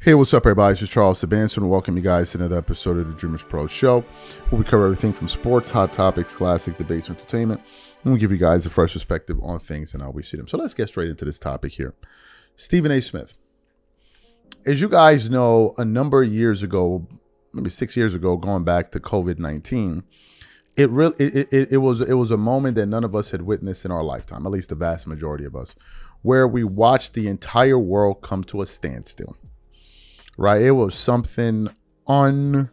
Hey, what's up, everybody? This is Charles Sabanson, and welcome you guys to another episode of the Dreamers Pro Show, where we cover everything from sports, hot topics, classic debates, and entertainment, and we give you guys a fresh perspective on things and how we see them. So let's get straight into this topic here. Stephen A. Smith. As you guys know, a number of years ago, maybe 6 years ago, going back to COVID-19, it was a moment that none of us had witnessed in our lifetime, at least the vast majority of us, where we watched the entire world come to a standstill. Right? It was something unreal.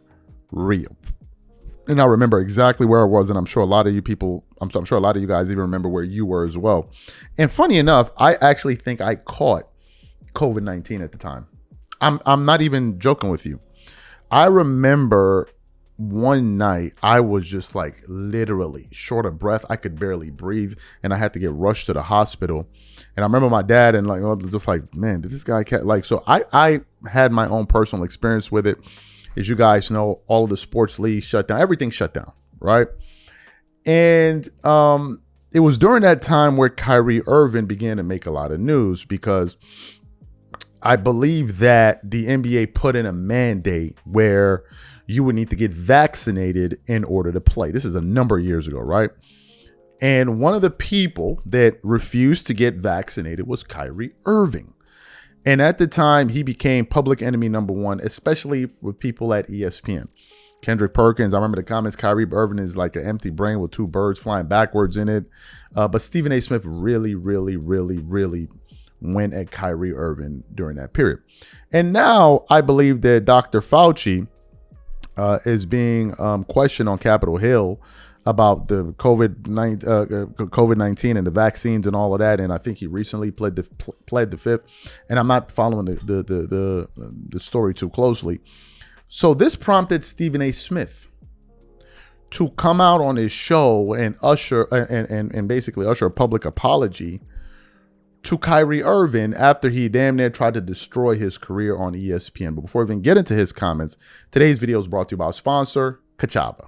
And I remember exactly where I was, and I'm sure a lot of you guys even remember where you were as well. And funny enough, I actually think I caught COVID-19 at the time. I'm not even joking with you. I remember one night I was just like literally short of breath. I could barely breathe, and I had to get rushed to the hospital. And I remember my dad and just like, man, did this guy so I had my own personal experience with it. As you guys know, all of the sports leagues shut down, everything shut down, right? And it was during that time where Kyrie Irving began to make a lot of news, because I believe that the NBA put in a mandate where you would need to get vaccinated in order to play. This is a number of years ago, right? And one of the people that refused to get vaccinated was Kyrie Irving. And at the time, he became public enemy number one, especially with people at ESPN. Kendrick Perkins, I remember the comments, Kyrie Irving is like an empty brain with two birds flying backwards in it. But Stephen A. Smith really went at Kyrie Irving during that period. And now I believe that Dr. Fauci is being questioned on Capitol Hill about the COVID-19 and the vaccines and all of that. And I think he recently pled the fifth. And I'm not following the story too closely. So this prompted Stephen A. Smith to come out on his show and basically usher a public apology to Kyrie Irving after he damn near tried to destroy his career on ESPN. But before we even get into his comments, today's video is brought to you by our sponsor, Kachava.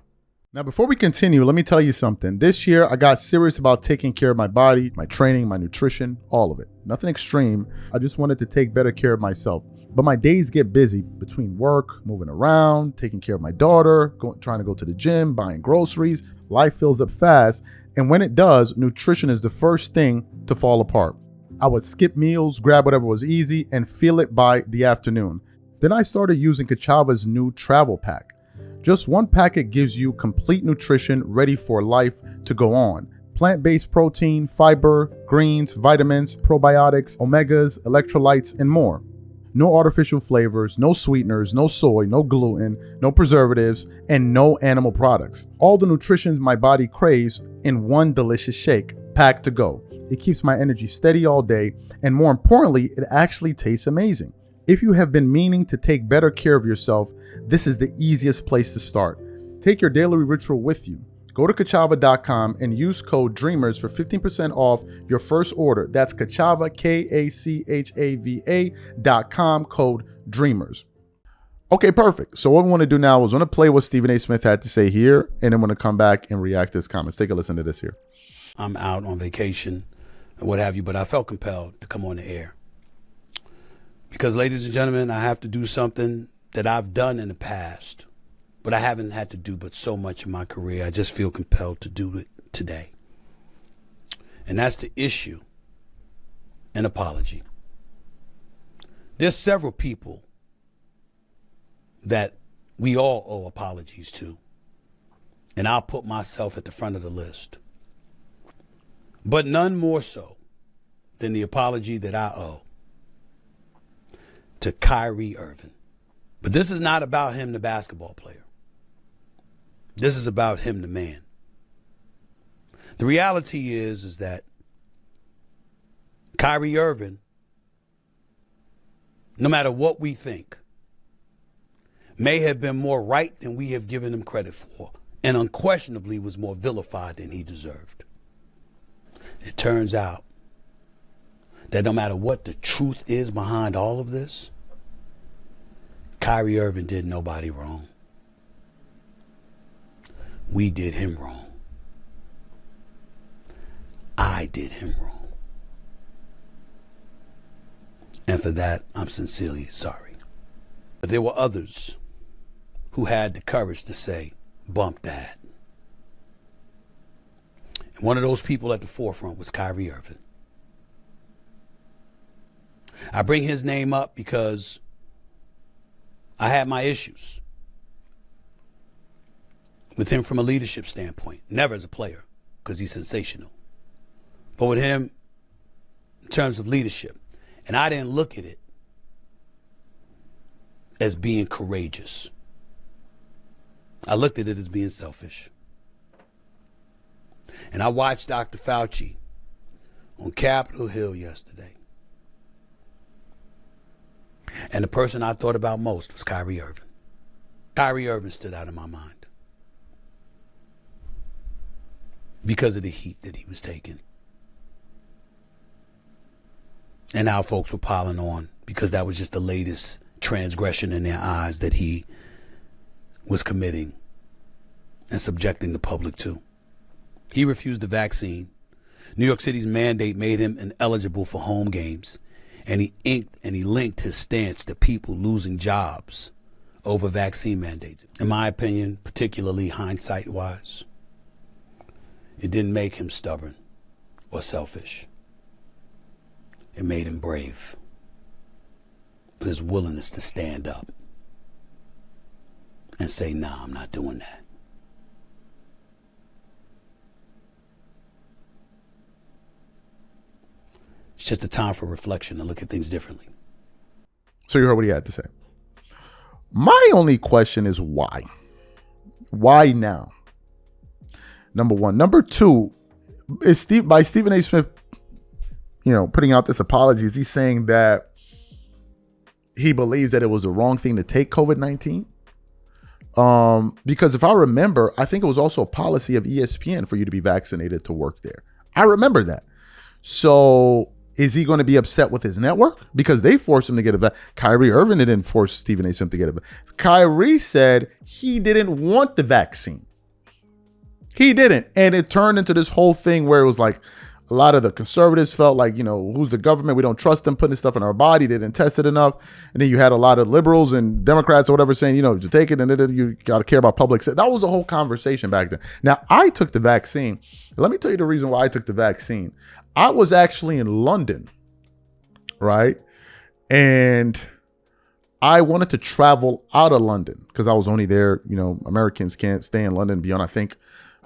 Now, before we continue, let me tell you something. This year, I got serious about taking care of my body, my training, my nutrition, all of it. Nothing extreme. I just wanted to take better care of myself. But my days get busy between work, moving around, taking care of my daughter, trying to go to the gym, buying groceries. Life fills up fast. And when it does, nutrition is the first thing to fall apart. I would skip meals, grab whatever was easy, and feel it by the afternoon. Then I started using Kachava's new travel pack. Just one packet gives you complete nutrition ready for life to go on. Plant-based protein, fiber, greens, vitamins, probiotics, omegas, electrolytes, and more. No artificial flavors, no sweeteners, no soy, no gluten, no preservatives, and no animal products. All the nutrition my body craves in one delicious shake, packed to go. It keeps my energy steady all day, and more importantly, it actually tastes amazing. If you have been meaning to take better care of yourself, this is the easiest place to start. Take your daily ritual with you. Go to Kachava.com and use code DREAMERS for 15% off your first order. That's Kachava, Kachava.com, code DREAMERS. Okay, perfect. So what we want to do now is I want to play what Stephen A. Smith had to say here, and then I'm going to come back and react to his comments. Take a listen to this here. I'm out on vacation or what have you, but I felt compelled to come on the air. Because, ladies and gentlemen, I have to do something that I've done in the past, but I haven't had to do but so much in my career. I just feel compelled to do it today. And that's to issue an apology. There's several people that we all owe apologies to, and I'll put myself at the front of the list. But none more so than the apology that I owe to Kyrie Irving. But this is not about him, the basketball player. This is about him, the man. The reality is that Kyrie Irving, no matter what we think, may have been more right than we have given him credit for, and unquestionably was more vilified than he deserved. It turns out that no matter what the truth is behind all of this, Kyrie Irving did nobody wrong. We did him wrong. I did him wrong. And for that, I'm sincerely sorry. But there were others who had the courage to say, bump that. And one of those people at the forefront was Kyrie Irving. I bring his name up because I had my issues with him from a leadership standpoint. Never as a player, because he's sensational. But with him, in terms of leadership. And I didn't look at it as being courageous. I looked at it as being selfish. And I watched Dr. Fauci on Capitol Hill yesterday. And the person I thought about most was Kyrie Irving. Kyrie Irving stood out in my mind because of the heat that he was taking. And how folks were piling on because that was just the latest transgression in their eyes that he was committing and subjecting the public to. He refused the vaccine. New York City's mandate made him ineligible for home games. And he linked his stance to people losing jobs over vaccine mandates. In my opinion, particularly hindsight-wise, it didn't make him stubborn or selfish. It made him brave for his willingness to stand up and say, nah, I'm not doing that. It's just a time for reflection and look at things differently. So you heard what he had to say. My only question is why? Why now? Number one. Number two, is by Stephen A. Smith, putting out this apology, is he saying that he believes that it was the wrong thing to take COVID-19? Because if I remember, I think it was also a policy of ESPN for you to be vaccinated to work there. I remember that. So is he going to be upset with his network? Because they forced him to get a vaccine. Kyrie Irving didn't force Stephen A. Smith to get a vaccine. Kyrie said he didn't want the vaccine. He didn't. And it turned into this whole thing where it was like a lot of the conservatives felt like, who's the government? We don't trust them putting stuff in our body. They didn't test it enough. And then you had a lot of liberals and Democrats or whatever saying, to take it and then you got to care about public safety. That was the whole conversation back then. Now, I took the vaccine. Let me tell you the reason why I took the vaccine. I was actually in London, right? And I wanted to travel out of London because I was only there. Americans can't stay in London beyond, I think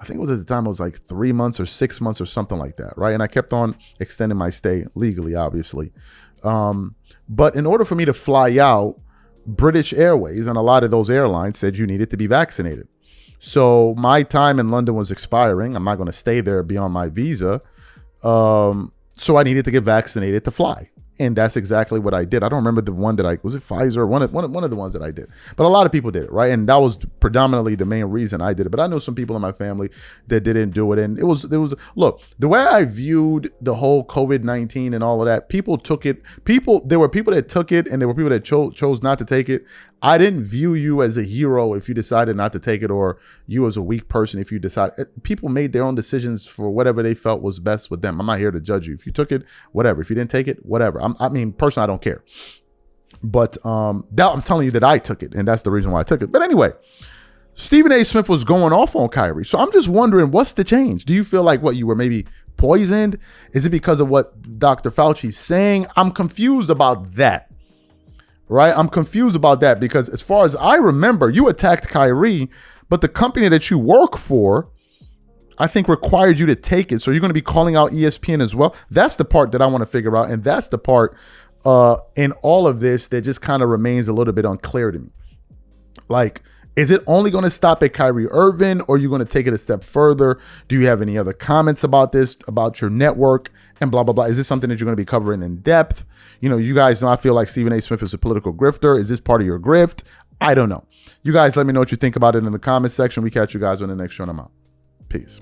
it was at the time, it was like 3 months or 6 months or something like that, right? And I kept on extending my stay legally, obviously. But in order for me to fly out, British Airways and a lot of those airlines said you needed to be vaccinated. So my time in London was expiring. I'm not going to stay there beyond my visa. So I needed to get vaccinated to fly. And that's exactly what I did. I don't remember the one that was it Pfizer or one of the ones that I did, but a lot of people did it, right? And that was predominantly the main reason I did it. But I know some people in my family that didn't do it. And it was, look, the way I viewed the whole COVID-19 and all of that, people took it, there were people that took it and there were people that chose not to take it. I didn't view you as a hero if you decided not to take it, or you as a weak person if you decide. People made their own decisions for whatever they felt was best with them. I'm not here to judge you. If you took it, whatever. If you didn't take it, whatever. Personally, I don't care. But I'm telling you that I took it, and that's the reason why I took it. But anyway, Stephen A. Smith was going off on Kyrie. So I'm just wondering, what's the change? Do you feel like you were maybe poisoned? Is it because of what Dr. Fauci's saying? I'm confused about that. Right? I'm confused about that because as far as I remember, you attacked Kyrie, but the company that you work for, I think, required you to take it. So you're going to be calling out ESPN as well. That's the part that I want to figure out. And that's the part in all of this that just kind of remains a little bit unclear to me. Like, is it only going to stop at Kyrie Irving, or are you going to take it a step further? Do you have any other comments about this, about your network and blah, blah, blah? Is this something that you're going to be covering in depth? You guys know I feel like Stephen A. Smith is a political grifter. Is this part of your grift? I don't know. You guys let me know what you think about it in the comment section. We catch you guys on the next show. I'm out. Peace.